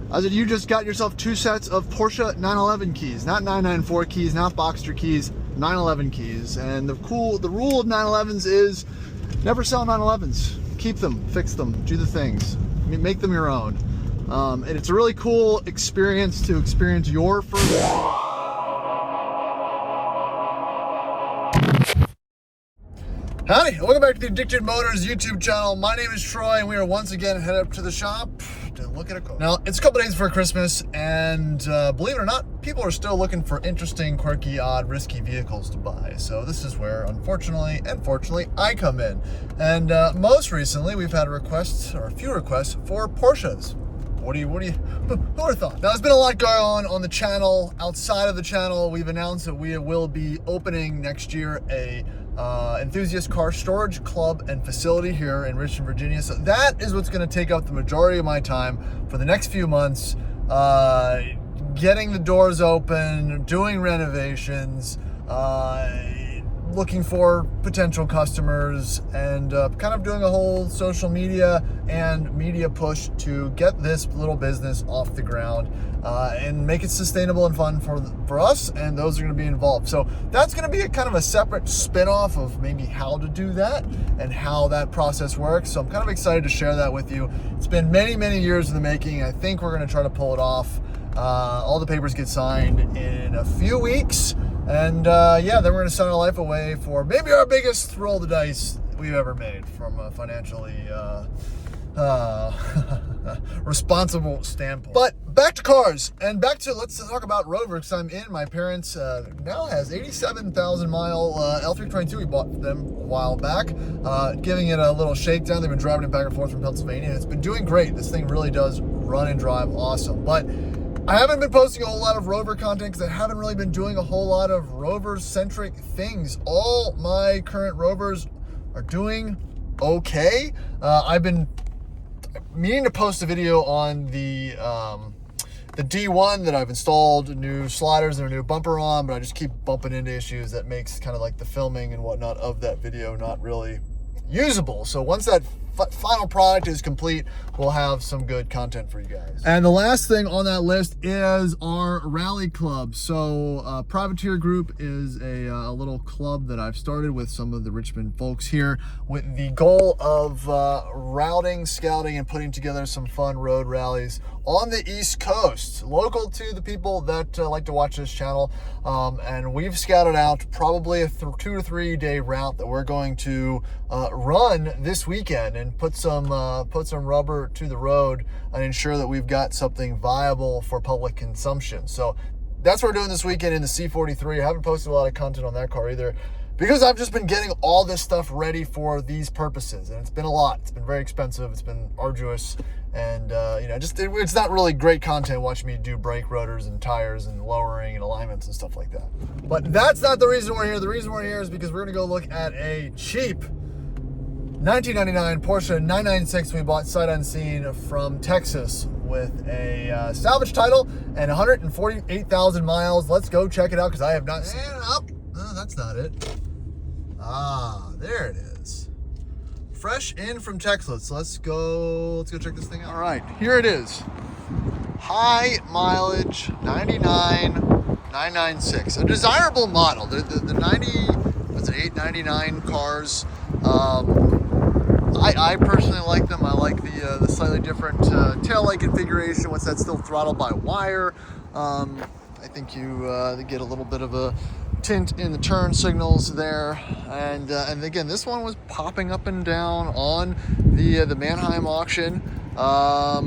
I said, you just got yourself 2 sets of Porsche 911 keys, not 994 keys, not Boxster keys, 911 keys. And the rule of 911s is never sell 911s. Keep them, fix them, do the things, make them your own. And it's a really cool experience to experience your first. Howdy, welcome back to the Addicted Motors YouTube channel. My name is Troy, and we are once again headed up to the shop to look at a car. Now, it's a couple days before Christmas, and believe it or not, people are still looking for interesting, quirky, odd, risky vehicles to buy. So this is where, unfortunately and fortunately, I come in. And most recently, we've had requests, or a few requests, for Porsches. Who would have thought? Now, there's been a lot going on the channel. Outside of the channel, we've announced that we will be opening next year a enthusiast car storage club and facility here in Richmond, Virginia. So that is what's going to take up the majority of my time for the next few months, getting the doors open, doing renovations, looking for potential customers, and kind of doing a whole social media and media push to get this little business off the ground and make it sustainable and fun for us and those who are going to be involved. So that's going to be a kind of a separate spin-off of maybe how to do that and how that process works. So I'm kind of excited to share that with you. It's been many years in the making. I think we're going to try to pull it off. All the papers get signed in a few weeks. And yeah, then we're going to sign our life away for maybe our biggest roll of the dice we've ever made from a financially responsible standpoint. But back to cars, and let's talk about Rover, because I'm in. My parents now has 87,000 mile L322. We bought them a while back, giving it a little shakedown. They've been driving it back and forth from Pennsylvania, and it's been doing great. This thing really does run and drive awesome. But I haven't been posting a whole lot of Rover content because I haven't really been doing a whole lot of Rover-centric things. All my current Rovers are doing okay. I've been meaning to post a video on the D1 that I've installed new sliders and a new bumper on, but I just keep bumping into issues that makes kind of like the filming and whatnot of that video not really usable. So once that final product is complete, we'll have some good content for you guys. And the last thing on that list is our rally club. So Privateer Group is a little club that I've started with some of the Richmond folks here with the goal of routing, scouting, and putting together some fun road rallies on the East Coast, local to the people that like to watch this channel. And we've scouted out probably a 2 to 3 day route that we're going to run this weekend and put some rubber to the road and ensure that we've got something viable for public consumption. So that's what we're doing this weekend in the C43. I haven't posted a lot of content on that car either, because I've just been getting all this stuff ready for these purposes, and it's been a lot. It's been very expensive. It's been arduous, and it's not really great content watching me do brake rotors and tires and lowering and alignments and stuff like that. But that's not the reason we're here. The reason we're here is because we're going to go look at a cheap 1999 Porsche 996 we bought sight unseen from Texas with a salvage title and 148,000 miles. Let's go check it out, because I have not seen it. Up. No, that's not it. Ah, there it is. Fresh in from Texas. Let's go check this thing out. All right, here it is. High mileage 99 996. A desirable model. The 899 cars. I personally like them. I like the slightly different tail light configuration. Once that's still throttled by wire, I think you get a little bit of a tint in the turn signals there. And again, this one was popping up and down on the Mannheim auction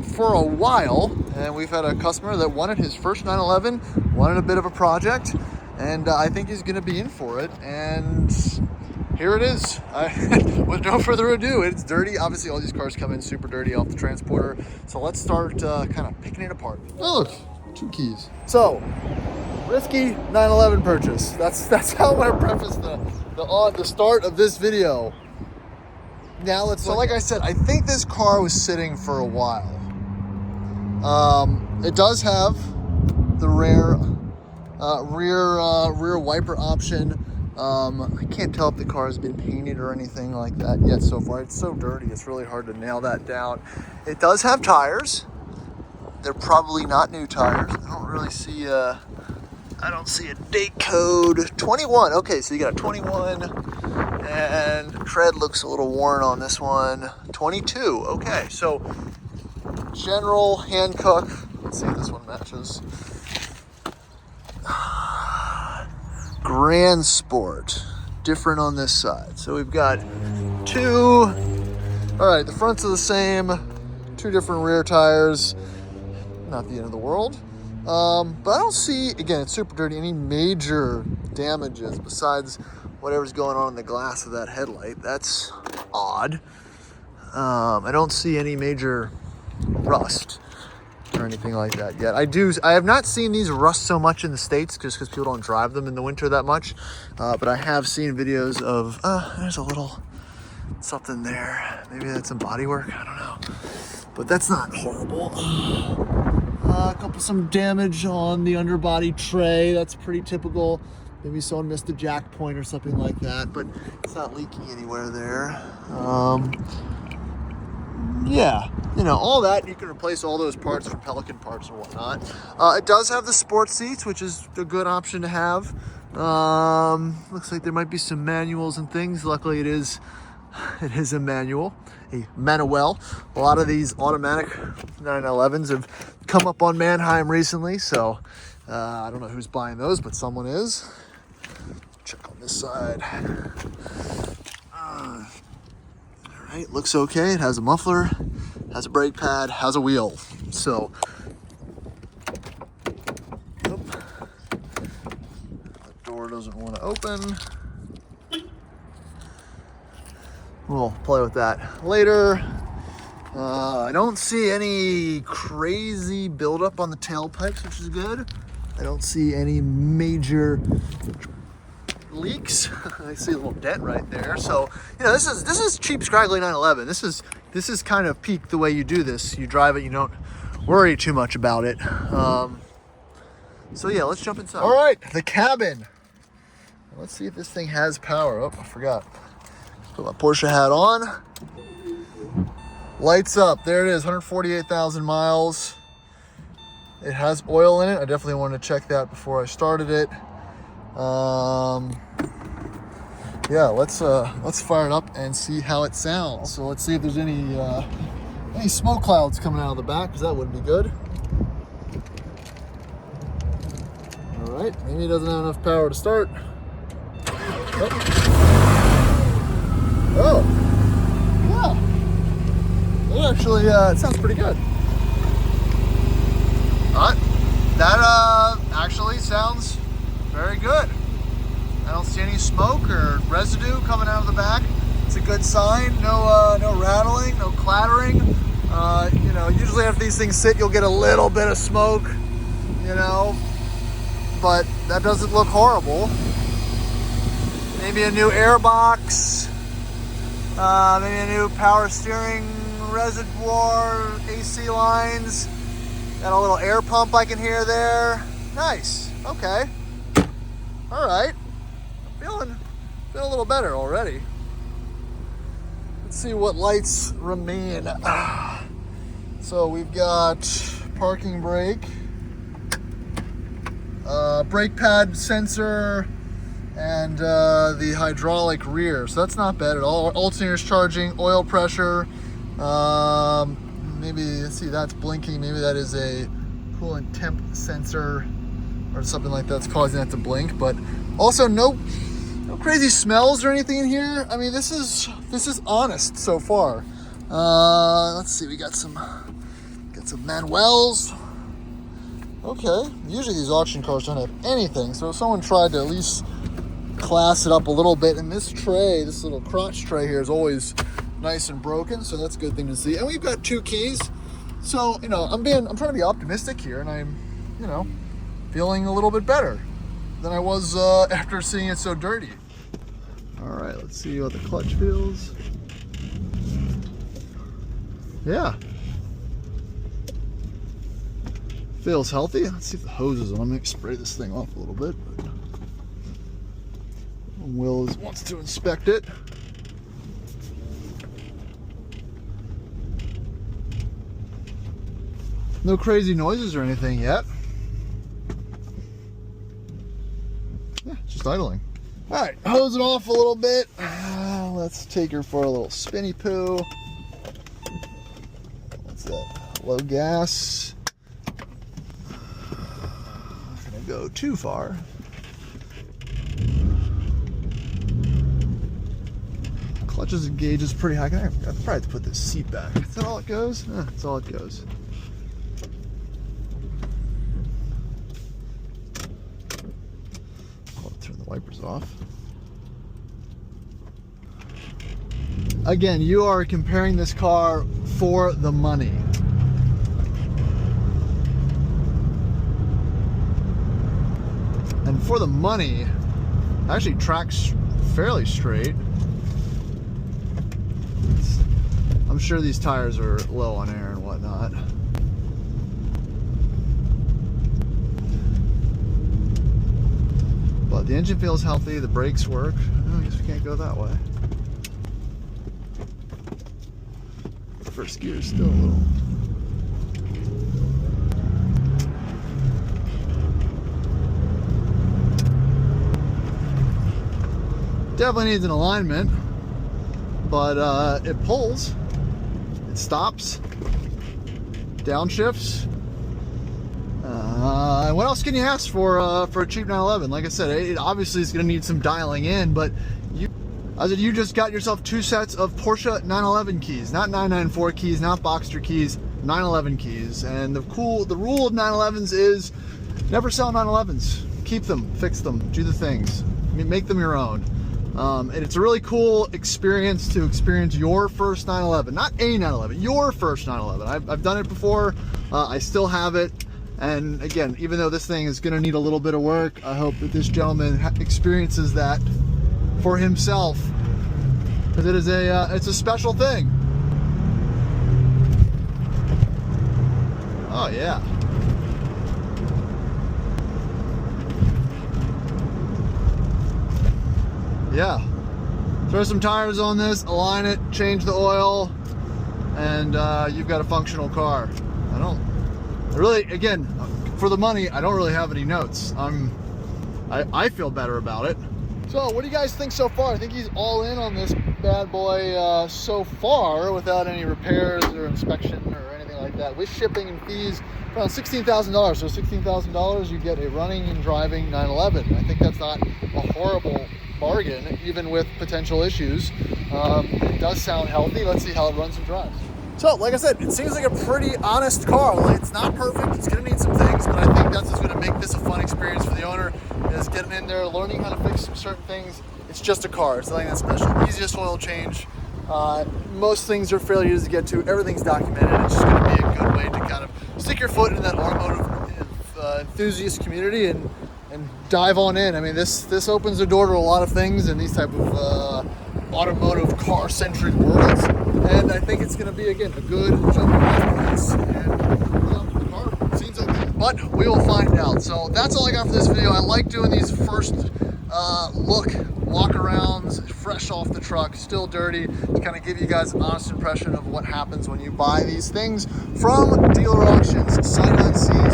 for a while, and we've had a customer that wanted his first 911, wanted a bit of a project, and I think he's going to be in for it. And here it is. With no further ado, it's dirty. Obviously, all these cars come in super dirty off the transporter. So let's start kind of picking it apart. Oh, look, 2 keys. So, risky 911 purchase. That's how I'm gonna preface the start of this video. Now let's. So, like I said, I think this car was sitting for a while. It does have the rear wiper option. I can't tell if the car has been painted or anything like that yet so far. It's so dirty, it's really hard to nail that down. It does have tires. They're probably not new tires. I don't really see I don't see a date code. 21. Okay, so you got a 21, and tread looks a little worn on this one. 22. Okay, so general Hankook. Let's see if this one matches. Grand Sport. Different on this side. So we've got two. All right, the fronts are the same. Two different rear tires. Not the end of the world. But I don't see, again, it's super dirty, any major damages besides whatever's going on in the glass of that headlight. That's odd. I don't see any major rust or anything like that yet. I have not seen these rust so much in the States just because people don't drive them in the winter that much. But I have seen videos of, there's a little something there. Maybe that's some body work, I don't know. But that's not horrible. Some damage on the underbody tray. That's pretty typical. Maybe someone missed a jack point or something like that, but it's not leaking anywhere there. Yeah, you know, all that, you can replace all those parts from Pelican parts and whatnot. It does have the sports seats, which is a good option to have. Looks like there might be some manuals and things. Luckily it is a manual, a manual. A lot of these automatic 911s have come up on Mannheim recently, so I don't know who's buying those, but someone is. Check on this side. All right, looks okay. It has a muffler, has a brake pad, has a wheel. So, the door doesn't want to open. We'll play with that later. I don't see any crazy buildup on the tailpipes, which is good. I don't see any major leaks. I see a little dent right there. So, you know, this is cheap, scraggly 911. This is kind of peak the way you do this. You drive it, you don't worry too much about it. So yeah, let's jump inside. All right, the cabin. Let's see if this thing has power. Oh, I forgot. Put my Porsche hat on. Lights up. There it is, 148,000 miles. It has oil in it. I definitely wanted to check that before I started it. Yeah, let's fire it up and see how it sounds. So let's see if there's any smoke clouds coming out of the back, because that wouldn't be good. All right, maybe it doesn't have enough power to start. Oh, yeah. It actually, it sounds pretty good. That actually sounds very good. I don't see any smoke or residue coming out of the back. It's a good sign. No rattling, no clattering. You know, usually after these things sit, you'll get a little bit of smoke, you know, but that doesn't look horrible. Maybe a new air box, maybe a new power steering reservoir, AC lines. Got a little air pump I can hear there. Nice. Okay. All right. Feeling a little better already. Let's see what lights remain. So we've got parking brake, brake pad sensor, and the hydraulic rear. So that's not bad at all. Alternators charging, oil pressure. Maybe, let's see, that's blinking. Maybe that is a coolant temp sensor or something like that's causing that to blink. But also no crazy smells or anything in here. I mean, this is honest so far. Let's see, we got some manuals. Okay, usually these auction cars don't have anything, so if someone tried to at least class it up a little bit. And this tray, this little crotch tray here, is always nice and broken, so that's a good thing to see. And we've got 2 keys, so you know, I'm trying to be optimistic here, and I'm, you know, feeling a little bit better than I was after seeing it so dirty. All right, let's see what the clutch feels. Yeah, feels healthy. Let's see if the hose is on. I'm gonna spray this thing off a little bit. But Will wants to inspect it. No crazy noises or anything yet. Yeah, just idling. All right, hose it off a little bit. Let's take her for a little spinny poo. What's that? Low gas. Not gonna go too far. Clutches and gauges pretty high. I probably have to put this seat back. Is that all it goes? That's all it goes. I'll turn the wipers off. Again, you are comparing this car for the money. And for the money, it actually tracks fairly straight. I'm sure these tires are low on air and whatnot. But the engine feels healthy, the brakes work. Oh, I guess we can't go that way. The first gear is still a little... Definitely needs an alignment, but it pulls, it stops, downshifts. And what else can you ask for a cheap 911? Like I said, it obviously is going to need some dialing in, but you just got yourself 2 sets of Porsche 911 keys, not 994 keys, not Boxster keys, 911 keys. And the rule of 911s is never sell 911s. Keep them, fix them, do the things, make them your own. And it's a really cool experience to experience your first 911, not a 911, your first 911. I've done it before, I still have it. And again, even though this thing is gonna need a little bit of work, I hope that this gentleman experiences that for himself, because it's a special thing. Oh yeah. Yeah, throw some tires on this, align it, change the oil, and you've got a functional car. Again, for the money, I don't really have any notes. I feel better about it. So what do you guys think so far? I think he's all in on this bad boy so far, without any repairs or inspection or anything like that. With shipping and fees, around $16,000. So $16,000, you get a running and driving 911. I think that's not a horrible bargain, even with potential issues. It does sound healthy. Let's see how it runs and drives. So, like I said, it seems like a pretty honest car. Like, it's not perfect, it's gonna need some things, but I think that's what's gonna make this a fun experience for the owner, is getting in there, learning how to fix certain things. It's just a car, it's nothing that special. Easiest oil change. Most things are fairly easy to get to, everything's documented. It's just gonna be a good way to kind of stick your foot into that automotive enthusiast community and dive on in. I mean, this opens the door to a lot of things in these type of automotive car-centric worlds, and I think it's going to be, again, a good jumping off place. And the car seems okay, but we will find out. So that's all I got for this video. I like doing these first walk-arounds, fresh off the truck, still dirty, to kind of give you guys an honest impression of what happens when you buy these things from dealer auctions, sight unseen.